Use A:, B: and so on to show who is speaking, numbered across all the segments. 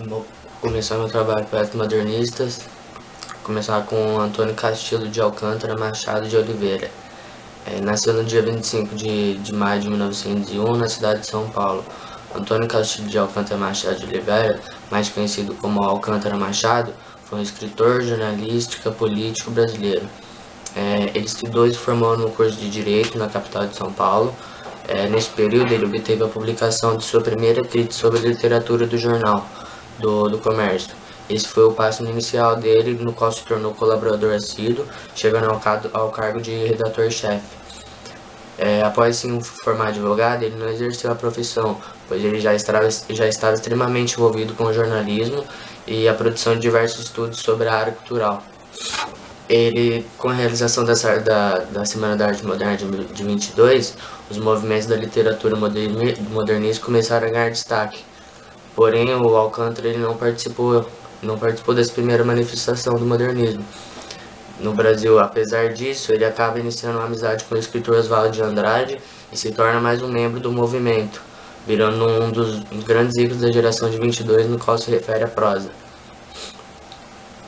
A: Vou começar meu trabalho poetas modernistas. Começar com Antônio Castilho de Alcântara Machado de Oliveira. Nasceu no dia 25 de maio de 1901 na cidade de São Paulo. Antônio Castilho de Alcântara Machado de Oliveira, mais conhecido como Alcântara Machado, foi um escritor, jornalista, político brasileiro. Ele estudou e se formou no curso de Direito na capital de São Paulo. Nesse período, ele obteve a publicação de sua primeira crítica sobre a literatura do jornal do comércio. Esse foi o passo inicial dele, no qual se tornou colaborador assíduo, chegando ao cargo de redator-chefe. Após se formar advogado, ele não exerceu a profissão, pois ele já estava extremamente envolvido com o jornalismo e a produção de diversos estudos sobre a área cultural. Ele, com a realização da Semana da Arte Moderna de 22, os movimentos da literatura modernista começaram a ganhar destaque. Porém, o Alcântara ele não participou dessa primeira manifestação do modernismo no Brasil. Apesar disso, ele acaba iniciando uma amizade com o escritor Oswaldo de Andrade e se torna mais um membro do movimento, virando um dos grandes ícones da geração de 22, no qual se refere à prosa.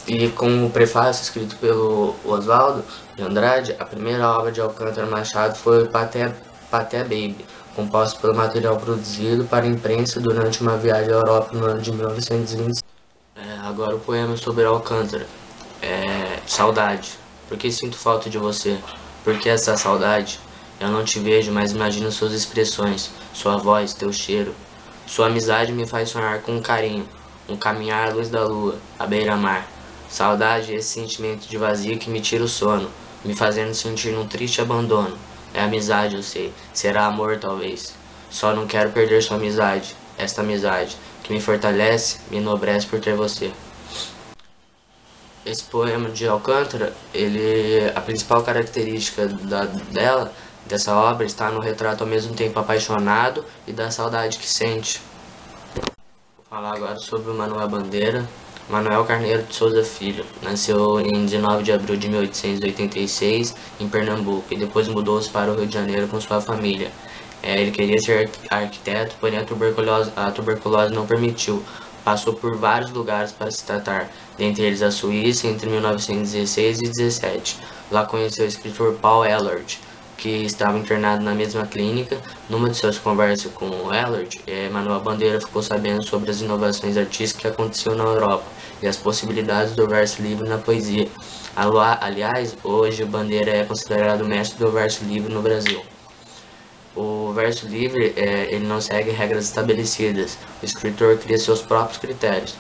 A: E com o prefácio escrito pelo Oswaldo de Andrade, a primeira obra de Alcântara Machado foi Paté Baby, composto pelo material produzido para a imprensa durante uma viagem à Europa no ano de 1925. Agora o poema sobre Alcântara. Saudade. Por que sinto falta de você? Por que essa saudade? Eu não te vejo, mas imagino suas expressões, sua voz, teu cheiro. Sua amizade me faz sonhar com um carinho, um caminhar à luz da lua, à beira-mar. Saudade é esse sentimento de vazio que me tira o sono, me fazendo sentir num triste abandono. É amizade, eu sei. Será amor, talvez. Só não quero perder sua amizade, esta amizade, que me fortalece, me enobrece por ter você. Esse poema de Alcântara, a principal característica dessa obra está no retrato ao mesmo tempo apaixonado e da saudade que sente. Vou falar agora sobre o Manoel Bandeira. Manuel Carneiro de Souza Filho nasceu em 19 de abril de 1886 em Pernambuco e depois mudou-se para o Rio de Janeiro com sua família. Ele queria ser arquiteto, porém a tuberculose não permitiu. Passou por vários lugares para se tratar, dentre eles a Suíça entre 1916 e 17. Lá conheceu o escritor Paul Eluard, que estava internado na mesma clínica. Numa de suas conversas com o Eluard, Manuel Bandeira ficou sabendo sobre as inovações artísticas que aconteciam na Europa e as possibilidades do verso livre na poesia. Aliás, hoje Bandeira é considerado o mestre do verso livre no Brasil. O verso livre ele não segue regras estabelecidas. O escritor cria seus próprios critérios.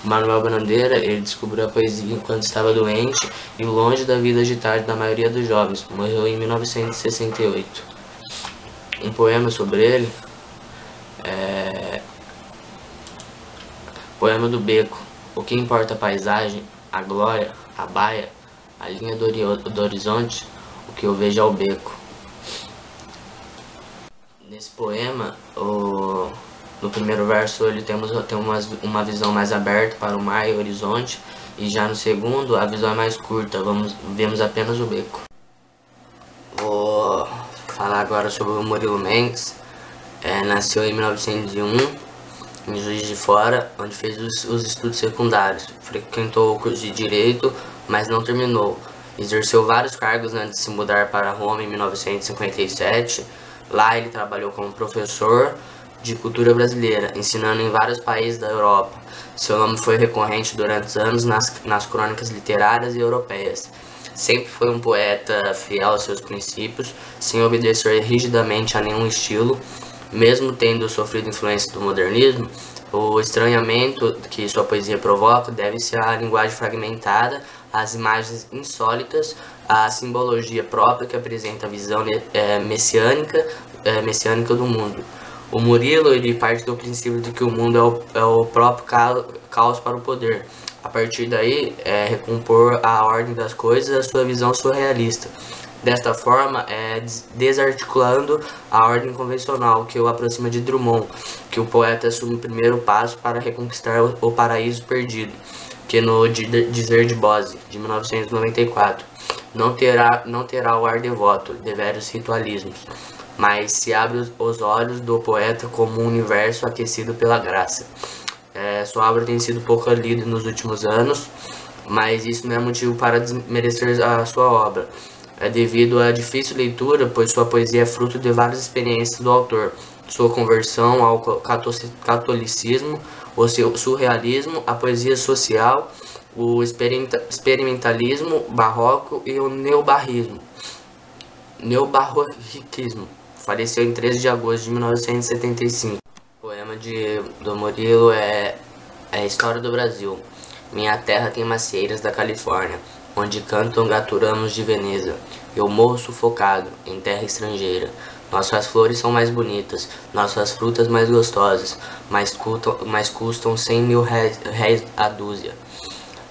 A: O Manuel Bandeira ele descobriu a poesia enquanto estava doente e longe da vida agitada da maioria dos jovens. Morreu em 1968. Um poema sobre ele Poema do Beco. O que importa a paisagem, a glória, a baia, a linha do horizonte, o que eu vejo é o beco. Nesse poema, no primeiro verso ele tem uma visão mais aberta para o mar e o horizonte, e já no segundo a visão é mais curta, vemos apenas o beco. Vou falar agora sobre o Murilo Mendes. Nasceu em 1901 em Juiz de Fora, onde fez os estudos secundários. Frequentou o curso de Direito, mas não terminou. Exerceu vários cargos antes de se mudar para Roma em 1957. Lá ele trabalhou como professor de cultura brasileira, ensinando em vários países da Europa. Seu nome foi recorrente durante anos nas crônicas literárias e europeias. Sempre foi um poeta fiel aos seus princípios, sem obedecer rigidamente a nenhum estilo. Mesmo tendo sofrido influência do modernismo, o estranhamento que sua poesia provoca deve-se à linguagem fragmentada, às imagens insólitas, à simbologia própria que apresenta a visão messiânica do mundo. O Murilo ele parte do princípio de que o mundo é o próprio caos para o poder. A partir daí, recompor a ordem das coisas a sua visão surrealista. Desta forma, desarticulando a ordem convencional que o aproxima de Drummond, que o poeta assume o primeiro passo para reconquistar o paraíso perdido, que no Dizer de Bose, de 1994, não terá o ar devoto, deveros ritualismos, mas se abre os olhos do poeta como um universo aquecido pela graça. Sua obra tem sido pouco lida nos últimos anos, mas isso não é motivo para desmerecer a sua obra. É devido à difícil leitura, pois sua poesia é fruto de várias experiências do autor. Sua conversão ao catolicismo, o seu surrealismo, a poesia social, o experimentalismo barroco e o neobarroquismo. Faleceu em 13 de agosto de 1975. O poema do Murilo é a história do Brasil. Minha terra tem macieiras da Califórnia, onde cantam gaturamos de Veneza. Eu morro sufocado em terra estrangeira. Nossas flores são mais bonitas, nossas frutas mais gostosas, mas custam 100 mil réis a dúzia.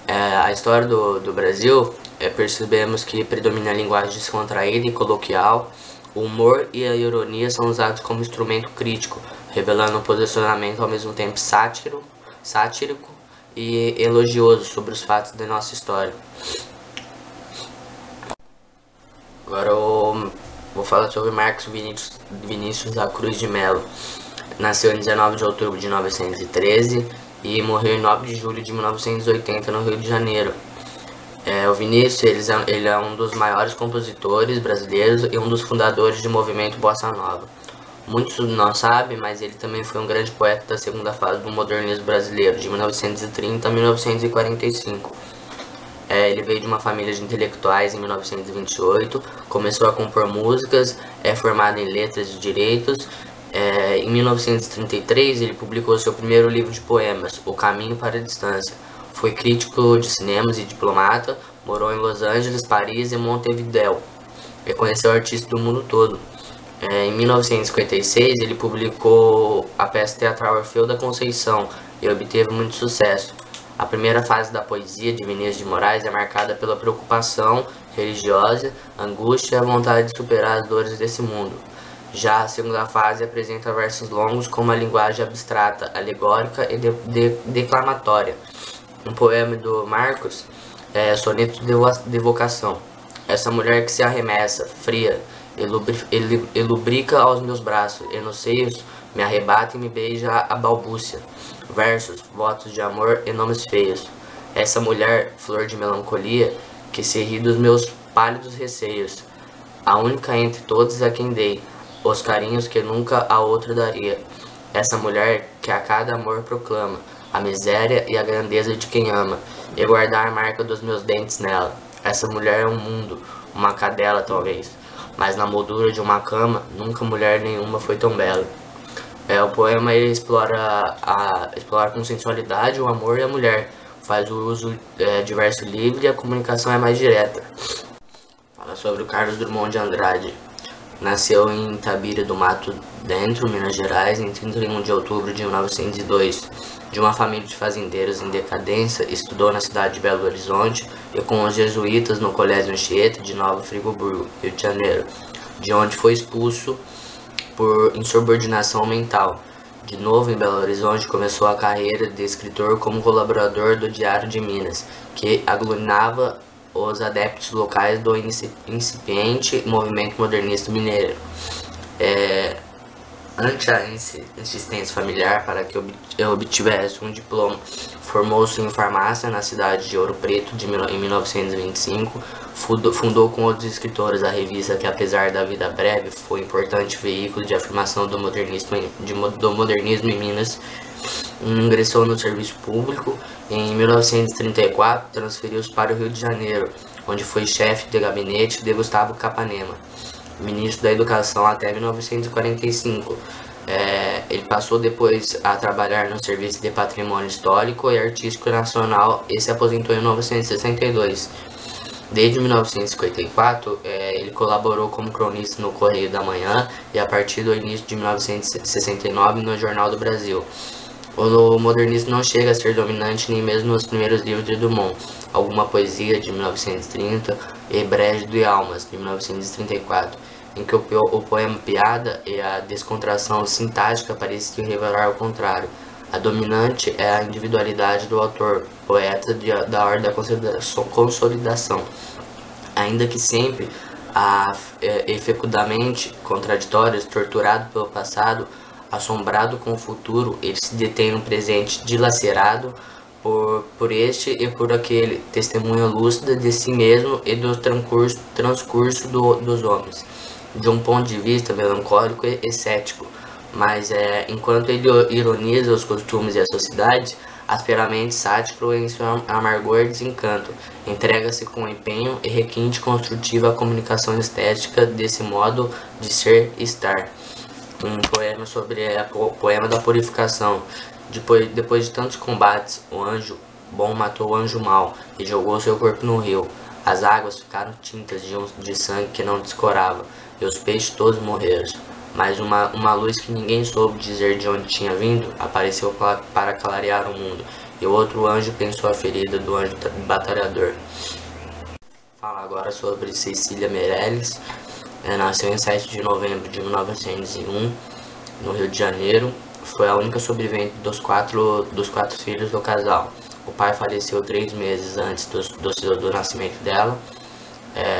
A: A história do Brasil, percebemos que predomina a linguagem descontraída e coloquial. O humor e a ironia são usados como instrumento crítico, revelando um posicionamento ao mesmo tempo sático e elogioso sobre os fatos da nossa história. Agora eu vou falar sobre Marcos Vinícius da Cruz de Melo. Nasceu em 19 de outubro de 1913 e morreu em 9 de julho de 1980 no Rio de Janeiro. O Vinícius ele é um dos maiores compositores brasileiros e um dos fundadores do movimento Bossa Nova. Muitos não sabem, mas ele também foi um grande poeta da segunda fase do modernismo brasileiro, de 1930 a 1945. Ele veio de uma família de intelectuais em 1928, começou a compor músicas, é formado em letras e direitos. Em 1933 ele publicou seu primeiro livro de poemas, O Caminho para a Distância. Foi crítico de cinemas e diplomata, morou em Los Angeles, Paris e Montevideo. E conheceu artistas do mundo todo. Em 1956 ele publicou a peça teatral Orfeu da Conceição e obteve muito sucesso. A primeira fase da poesia de Vinícius de Moraes é marcada pela preocupação religiosa, angústia e a vontade de superar as dores desse mundo. Já a segunda fase apresenta versos longos com uma linguagem abstrata, alegórica e declamatória. Um poema do Marcos é Soneto de Vocação. Essa mulher que se arremessa, fria, elubrica aos meus braços, e nos seios me arrebata e me beija a balbúcia. Versos, votos de amor e nomes feios. Essa mulher, flor de melancolia, que se ri dos meus pálidos receios. A única entre todos a quem dei os carinhos que nunca a outra daria. Essa mulher que a cada amor proclama a miséria e a grandeza de quem ama, e guardar a marca dos meus dentes nela. Essa mulher é um mundo, uma cadela talvez, mas na moldura de uma cama, nunca mulher nenhuma foi tão bela. O poema ele explora com sensualidade o amor e a mulher, faz o uso de verso livre e a comunicação é mais direta. Fala sobre o Carlos Drummond de Andrade. Nasceu em Itabira do Mato Dentro, Minas Gerais, em 31 de outubro de 1902. De uma família de fazendeiros em decadência, estudou na cidade de Belo Horizonte e com os jesuítas no Colégio Anchieta de Nova Friburgo, Rio de Janeiro, de onde foi expulso por insubordinação mental. De novo em Belo Horizonte, começou a carreira de escritor como colaborador do Diário de Minas, que aglutinava os adeptos locais do incipiente movimento modernista mineiro. Ante a insistência familiar para que obtivesse um diploma, formou-se em farmácia na cidade de Ouro Preto em 1925, fundou com outros escritores a revista que, apesar da vida breve, foi um importante veículo de afirmação do modernismo em Minas. Ingressou no serviço público e em 1934 transferiu-se para o Rio de Janeiro, onde foi chefe de gabinete de Gustavo Capanema, ministro da Educação até 1945. Ele passou depois a trabalhar no Serviço de Patrimônio Histórico e Artístico Nacional e se aposentou em 1962. Desde 1954, ele colaborou como cronista no Correio da Manhã e a partir do início de 1969 no Jornal do Brasil. O modernismo não chega a ser dominante nem mesmo nos primeiros livros de Drummond. Alguma poesia de 1930 e Brejo de Almas, de 1934, em que o poema piada e a descontração sintática pareciam revelar o contrário. A dominante é a individualidade do autor, poeta da ordem da consolidação, ainda que sempre e fecundamente contraditórios, torturado pelo passado, Assombrado com o futuro, ele se detém no presente dilacerado por este e por aquele, testemunha lúcida de si mesmo e do transcurso dos homens, de um ponto de vista melancólico e cético, mas enquanto ele ironiza os costumes e a sociedade, asperamente sático em seu amargor e desencanto, entrega-se com empenho e requinte construtivo à comunicação estética desse modo de ser e estar. Um poema sobre poema da purificação. Depois de tantos combates, o anjo bom matou o anjo mau e jogou seu corpo no rio. As águas ficaram tintas de sangue que não descorava, e os peixes todos morreram. Mas uma luz que ninguém soube dizer de onde tinha vindo apareceu para clarear o mundo, e o outro anjo pensou a ferida do anjo batalhador. Fala agora sobre Cecília Meirelles. Nasceu em 7 de novembro de 1901, no Rio de Janeiro. Foi a única sobrevivente dos quatro filhos do casal. O pai faleceu 3 meses antes do nascimento dela.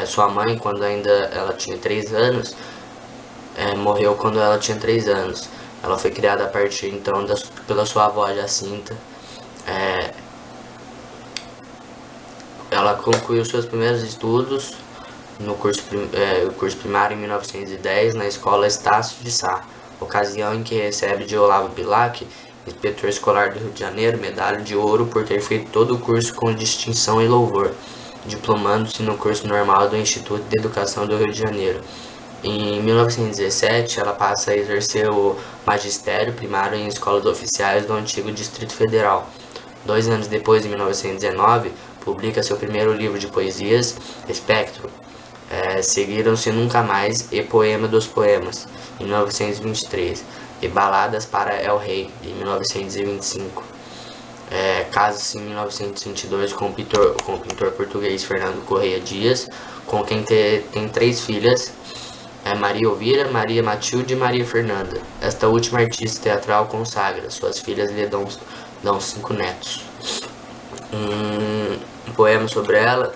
A: Sua mãe, quando ainda ela tinha 3 anos, morreu quando ela tinha 3 anos. Ela foi criada a partir então pela sua avó Jacinta. Ela concluiu seus primeiros estudos no curso primário em 1910 na escola Estácio de Sá, ocasião em que recebe de Olavo Bilac, inspetor escolar do Rio de Janeiro, medalha de ouro por ter feito todo o curso com distinção e louvor, diplomando-se no curso normal do Instituto de Educação do Rio de Janeiro. Em 1917, ela passa a exercer o magistério primário em escolas oficiais do antigo Distrito Federal. 2 anos depois, em 1919, publica seu primeiro livro de poesias, Espectro. Seguiram-se Nunca Mais e Poema dos Poemas, em 1923, e Baladas para El Rei, em 1925. Casa-se em 1922 com o pintor português Fernando Correia Dias, com quem tem 3 filhas, Maria Elvira, Maria Matilde e Maria Fernanda. Esta última artista teatral consagra, suas filhas lhe dão 5 netos. Um poema sobre ela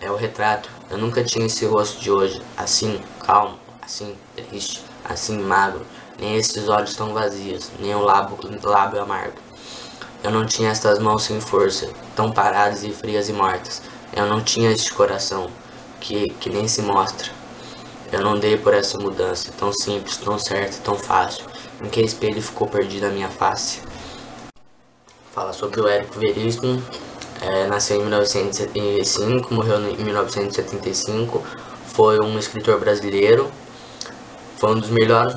A: é o Retrato. Eu nunca tinha esse rosto de hoje, assim calmo, assim triste, assim magro, nem esses olhos tão vazios, nem o lábio amargo. Eu não tinha estas mãos sem força, tão paradas e frias e mortas. Eu não tinha este coração, que nem se mostra. Eu não dei por essa mudança, tão simples, tão certa, tão fácil. Em que espelho ficou perdido a minha face? Fala sobre o Érico Veríssimo. Nasceu em 1905, morreu em 1975. Foi um escritor brasileiro. Foi um dos melhores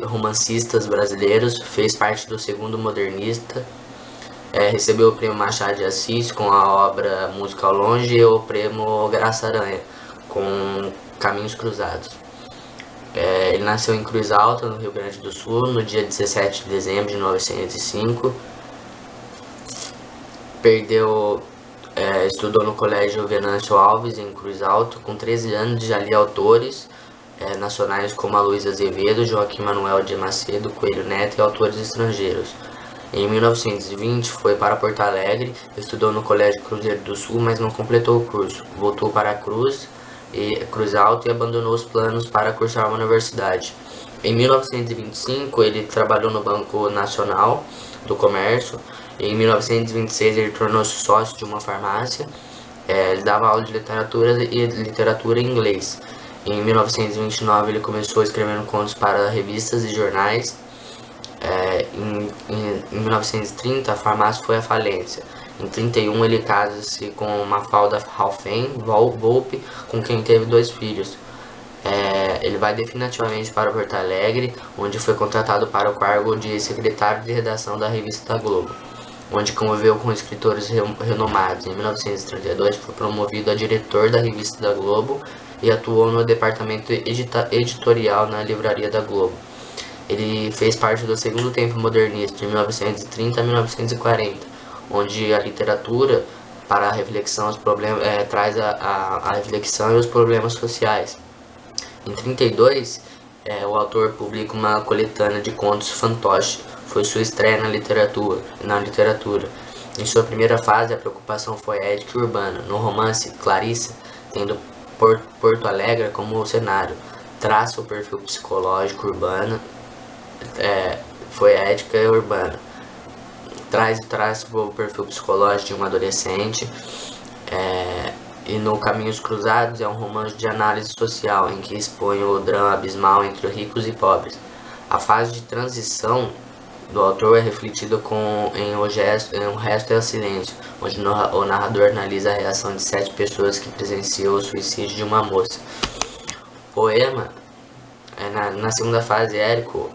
A: romancistas brasileiros. Fez parte do segundo modernista. Recebeu o prêmio Machado de Assis com a obra Música ao Longe e o prêmio Graça Aranha com Caminhos Cruzados. Ele nasceu em Cruz Alta, no Rio Grande do Sul, no dia 17 de dezembro de 1905. Estudou no Colégio Venâncio Alves, em Cruz Alta. Com 13 anos já lia autores nacionais como Aloysio Azevedo, Joaquim Manuel de Macedo, Coelho Neto e autores estrangeiros. Em 1920 foi para Porto Alegre, estudou no Colégio Cruzeiro do Sul, mas não completou o curso. Voltou para Cruz Alta e abandonou os planos para cursar uma universidade. Em 1925 ele trabalhou no Banco Nacional do Comércio. Em 1926 ele tornou-se sócio de uma farmácia. Ele dava aula de literatura em inglês. Em 1929 ele começou escrevendo contos para revistas e jornais. Em 1930 a farmácia foi à falência. Em 31 ele casa-se com Mafalda Halfem Volpe, com quem teve 2 filhos. Ele vai definitivamente para Porto Alegre, onde foi contratado para o cargo de secretário de redação da revista da Globo, onde conviveu com escritores renomados. Em 1932 foi promovido a diretor da revista da Globo e atuou no departamento editorial na livraria da Globo. Ele fez parte do segundo tempo modernista, de 1930 a 1940, onde a literatura para a reflexão traz a reflexão e os problemas sociais. Em 32, o autor publica uma coletânea de contos fantoche. Foi sua estreia na literatura. Em sua primeira fase, a preocupação foi ética e urbana. No romance, Clarissa, tendo Porto Alegre como cenário, traça o perfil psicológico urbano, foi ética e urbana. Traz o perfil psicológico de um adolescente. E no Caminhos Cruzados é um romance de análise social, em que expõe o drama abismal entre ricos e pobres. A fase de transição do autor é refletida em O Resto é o Silêncio, onde o narrador analisa a reação de 7 pessoas que presenciam o suicídio de uma moça. O poema, na segunda fase, Érico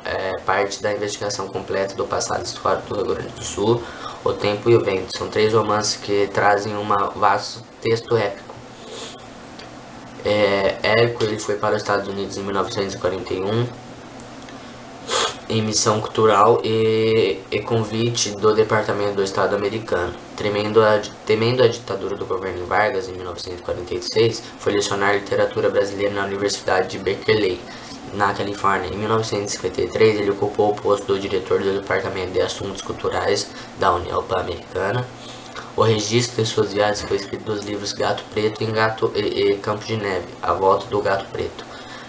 A: parte da investigação completa do passado histórico do Rio Grande do Sul, O Tempo e o Vento. São 3 romances que trazem um vasto texto épico. Érico ele foi para os Estados Unidos em 1941, em missão cultural e convite do Departamento do Estado americano. Temendo a ditadura do governo Vargas, em 1946, foi lecionar literatura brasileira na Universidade de Berkeley, na Califórnia. Em 1953, ele ocupou o posto do diretor do Departamento de Assuntos Culturais da União Pan-Americana. O registro de suas viagens foi escrito nos livros Gato Preto e Campo de Neve, A Volta do Gato Preto.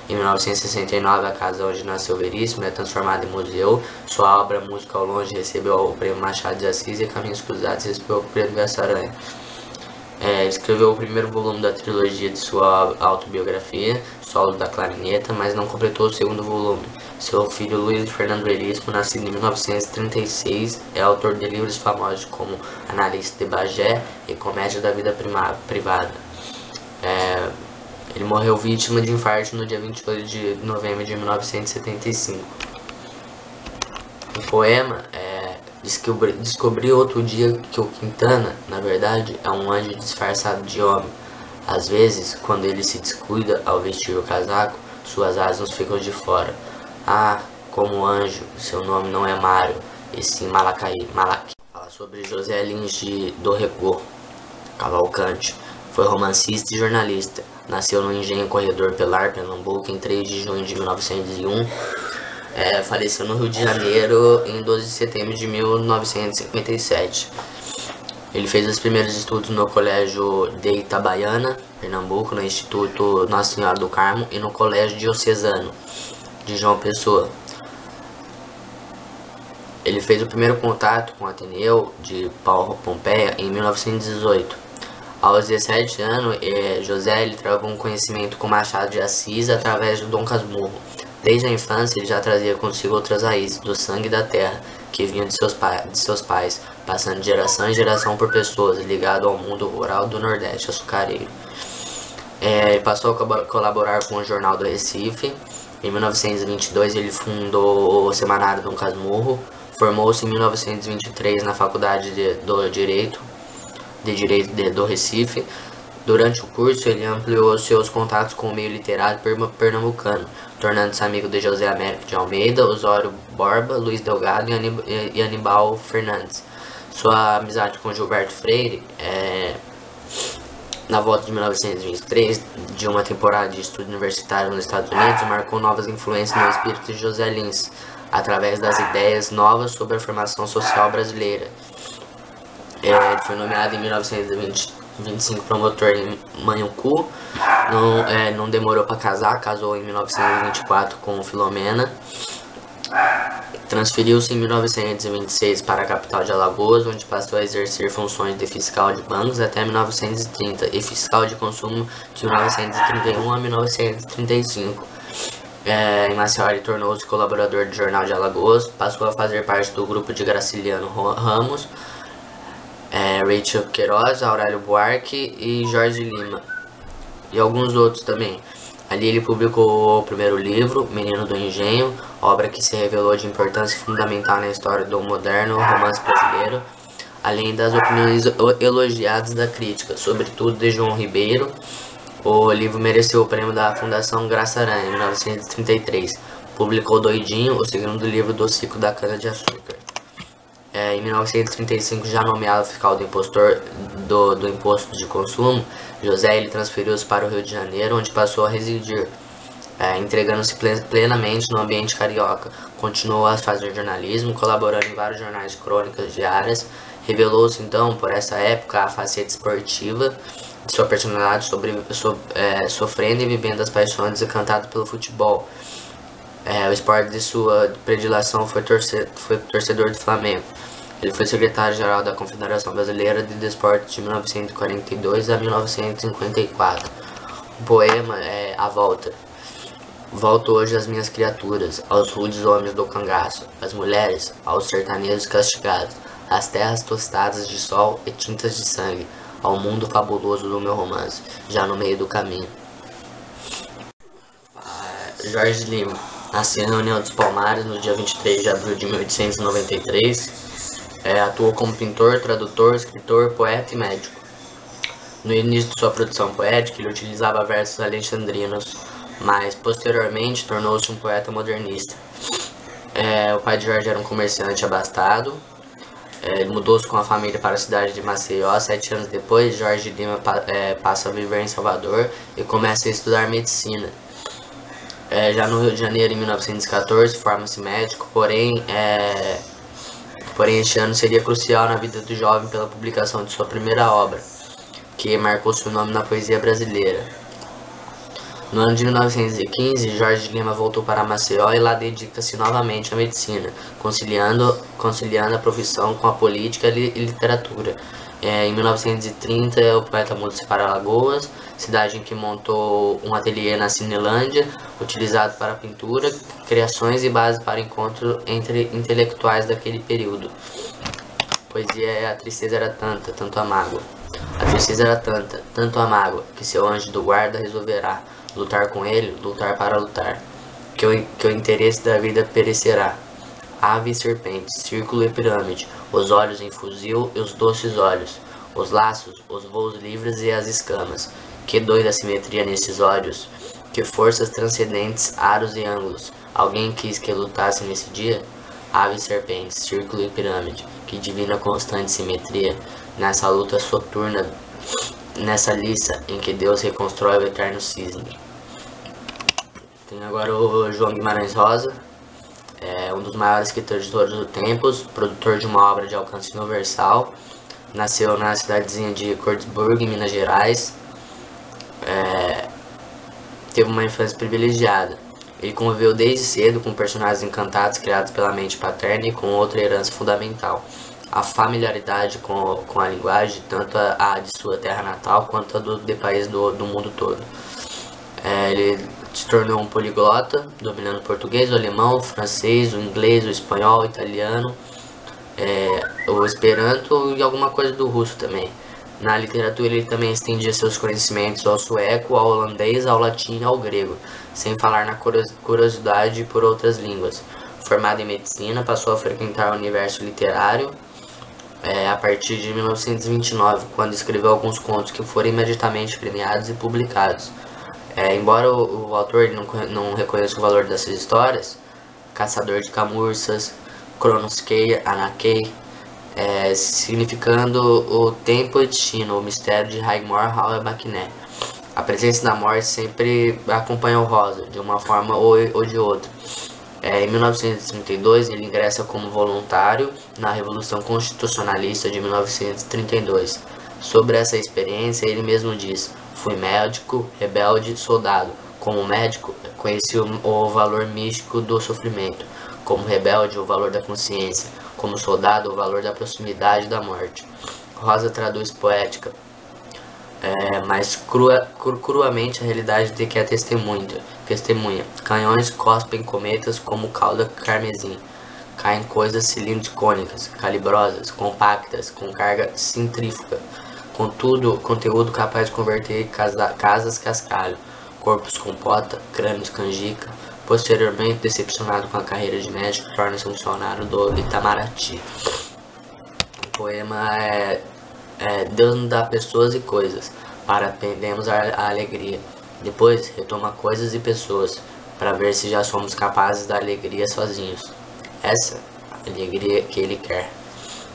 A: Em 1969, a casa onde nasceu Veríssimo é transformada em museu. Sua obra Música ao Longe recebeu o Prêmio Machado de Assis e Caminhos Cruzados recebeu o Prêmio Garça-Aranha. Escreveu o primeiro volume da trilogia de sua autobiografia, Solo da Clarineta, mas não completou o segundo volume. Seu filho Luiz Fernando Veríssimo, nascido em 1936, é autor de livros famosos como Analista de Bagé e Comédia da Vida Privada. Ele morreu vítima de infarto no dia 28 de novembro de 1975. O poema descobri outro dia que o Quintana, na verdade, é um anjo disfarçado de homem. Às vezes, quando ele se descuida ao vestir o casaco, suas asas ficam de fora. Ah, como anjo, seu nome não é Mário, e sim Malachi. Fala sobre José Lins de Dorrecô Cavalcante. Foi romancista e jornalista. Nasceu no Engenho Corredor Pelar, Pernambuco, em 3 de junho de 1901. Faleceu no Rio de Janeiro em 12 de setembro de 1957. Ele fez os primeiros estudos no Colégio de Itabaiana, Pernambuco, no Instituto Nossa Senhora do Carmo e no Colégio Diocesano de João Pessoa. Ele fez o primeiro contato com o Ateneu de Paulo Pompeia em 1918. Aos 17 anos, José ele travou um conhecimento com Machado de Assis através do Dom Casmurro. Desde a infância, ele já trazia consigo outras raízes do sangue e da terra, que vinham de seus pais, passando de geração em geração por pessoas ligadas ao mundo rural do Nordeste açucareiro. Ele passou a colaborar com o Jornal do Recife. Em 1922, ele fundou o Semanário Dom Casmurro. Formou-se em 1923 na Faculdade de Direito do Recife. Durante o curso, ele ampliou seus contatos com o meio literário pernambucano, tornando-se amigo de José Américo de Almeida, Osório Borba, Luiz Delgado e Aníbal Fernandes. Sua amizade com Gilberto Freire, na volta de 1923, de uma temporada de estudo universitário nos Estados Unidos, marcou novas influências no espírito de José Lins, através das ideias novas sobre a formação social brasileira. Ele foi nomeado em 1925 promotor em Manhucu. Não demorou para casar, casou em 1924 com Filomena. Transferiu-se em 1926 para a capital de Alagoas, onde passou a exercer funções de fiscal de bancos até 1930 e fiscal de consumo de 1931 a 1935. Em Maceió, ele tornou-se colaborador do Jornal de Alagoas, passou a fazer parte do grupo de Graciliano Ramos, Rachel Queiroz, Aurélio Buarque e Jorge Lima, e alguns outros também. Ali ele publicou o primeiro livro, Menino do Engenho, obra que se revelou de importância fundamental na história do moderno romance brasileiro, além das opiniões elogiadas da crítica, sobretudo de João Ribeiro. O livro mereceu o prêmio da Fundação Garça-Aranha em 1933. Publicou Doidinho, o segundo livro do ciclo da cana-de-açúcar. Em 1935, já nomeado fiscal do imposto de consumo, José ele transferiu-se para o Rio de Janeiro, onde passou a residir, entregando-se plenamente no ambiente carioca. Continuou a fazer jornalismo, colaborando em vários jornais crônicas diárias. Revelou-se então, por essa época, a faceta esportiva de sua personalidade, sofrendo e vivendo as paixões desencantadas pelo futebol. O esporte de sua predileção foi torcedor do Flamengo. Ele foi secretário-geral da Confederação Brasileira de Desportos de 1942 a 1954. O poema é A Volta. Volto hoje às minhas criaturas, aos rudes homens do cangaço, às mulheres, aos sertanejos castigados, às terras tostadas de sol e tintas de sangue, ao mundo fabuloso do meu romance, já no meio do caminho. Jorge Lima nasceu na União dos Palmares no dia 23 de abril de 1893. Atuou como pintor, tradutor, escritor, poeta e médico. No início de sua produção poética, ele utilizava versos alexandrinos, mas posteriormente tornou-se um poeta modernista. O pai de Jorge era um comerciante abastado. Ele mudou-se com a família para a cidade de Maceió. 7 anos depois, Jorge Lima passa a viver em Salvador e começa a estudar medicina. Já no Rio de Janeiro, em 1914, forma-se médico, porém este ano seria crucial na vida do jovem pela publicação de sua primeira obra, que marcou seu nome na poesia brasileira. No ano de 1915, Jorge Lima voltou para Maceió e lá dedica-se novamente à medicina, conciliando a profissão com a política e literatura. Em 1930, o poeta muda-se para Alagoas, cidade em que montou um ateliê na Cinelândia, utilizado para pintura, criações e base para encontro entre intelectuais daquele período. Poesia: a tristeza era tanta, tanto a mágoa. A tristeza era tanta, tanto a mágoa, que seu anjo do guarda resolverá lutar com ele, lutar para lutar, que o interesse da vida perecerá. Ave e serpente, círculo e pirâmide, os olhos em fuzil e os doces olhos, os laços, os voos livres e as escamas. Que doida simetria nesses olhos, que forças transcendentes, aros e ângulos. Alguém quis que lutasse nesse dia? Ave e serpente, círculo e pirâmide, que divina constante simetria, nessa luta soturna, nessa liça em que Deus reconstrói o eterno cisne. Tem agora o João Guimarães Rosa, um dos maiores escritores de todos os tempos, produtor de uma obra de alcance universal. Nasceu na cidadezinha de Cordsburg, em Minas Gerais. Teve uma infância privilegiada. Ele conviveu desde cedo com personagens encantados criados pela mente paterna e com outra herança fundamental: a familiaridade com a linguagem, tanto a de sua terra natal quanto a de países do mundo todo. Ele se tornou um poliglota, dominando o português, o alemão, o francês, o inglês, o espanhol, o italiano, o esperanto e alguma coisa do russo também. Na literatura ele também estendia seus conhecimentos ao sueco, ao holandês, ao latim e ao grego, sem falar na curiosidade por outras línguas. Formado em medicina, passou a frequentar o universo literário a partir de 1929, quando escreveu alguns contos que foram imediatamente premiados e publicados. Embora o autor ele não reconheça o valor dessas histórias, Caçador de Camurças, Cronosquei, Anaquei, significando o tempo e destino, o mistério de Raigmor Hall-Maquiné. A presença da morte sempre acompanha o Rosa, de uma forma ou de outra. Em 1932, ele ingressa como voluntário na Revolução Constitucionalista de 1932. Sobre essa experiência, ele mesmo diz: fui médico, rebelde, soldado. Como médico, conheci o valor místico do sofrimento. Como rebelde, o valor da consciência. Como soldado, o valor da proximidade da morte. Rosa traduz poética, mas cruamente a realidade de que é testemunha. Canhões cospem cometas como cauda carmesim. Caem coisas cilindros cônicas, calibrosas, compactas, com carga centrífuga. Conteúdo capaz de converter casas cascalho, corpos compota, crânios canjica. Posteriormente, decepcionado com a carreira de médico, torna-se funcionário do Itamaraty. O poema Deus nos dá pessoas e coisas, para aprendermos a alegria. Depois, retoma coisas e pessoas, para ver se já somos capazes da alegria sozinhos. Essa é a alegria que ele quer.